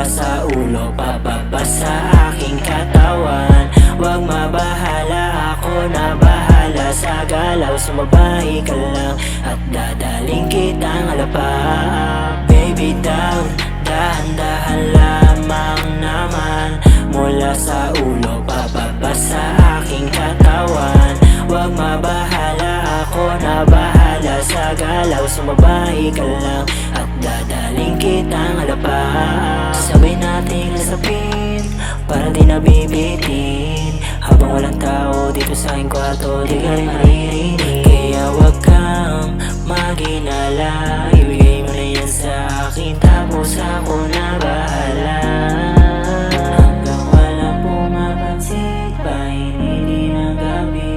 Mula sa ulo pababa sa aking katawan. Huwag mabahala, ako na bahala sa galaw. Sumabay ka lang at dadaling kitang alapaap. Baby down, dahan-dahan lamang naman. Mula sa ulo pababa sa aking katawan. Huwag mabahala, ako na bahala sa galaw. Sumabay ka lang at dadaling kitang alapaap. Sabay nating lasapin para di nabibitin. Habang walang tao dito sa aking kwarto, di ka rin maririnig. Kaya wag kang mag-inala, ibigay mo na yan sa akin, tapos ako na bahala. Hanggang walang pumapansin, painili ng gabi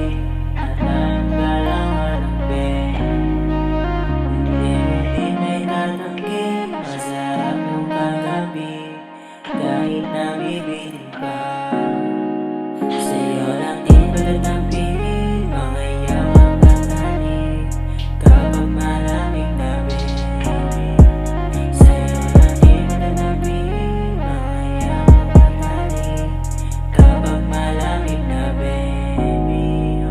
at hanggang walang ben. Hindi may tatanggi, masarap yung kagabi kahit nabibitin pa. Sa'yo lang din balad ng piling, mga yawang katalig kapag malamig na baby. Sa'yo lang din balad ng piling, mga yawang katalig kapag malamig na baby.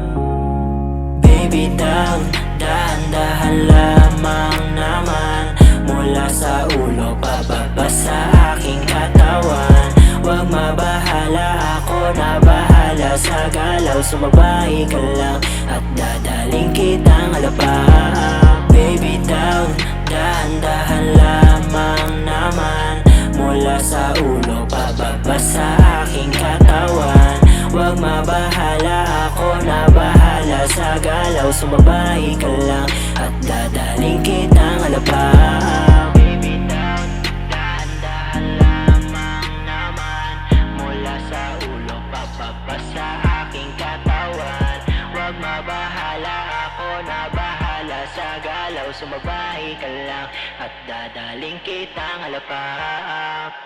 Baby down, dahan-dahan lamang naman. Mula sa ulo pababa sa aking katawan. Huwag mabahala, ako na bahala sa galaw. Sumabay ka lang at dadaling kitang alapaap. Baby down, dahan-dahan lamang naman. Mula sa ulo pababa sa aking katawan. Huwag mabahala, ako na bahala sa galaw. Sumabay ka lang at dadaling kitang alapaap. Sa aking katawan, huwag mabahala, ako na bahala sa galaw. Sumabay ka lang at dadaling kitang alapaap.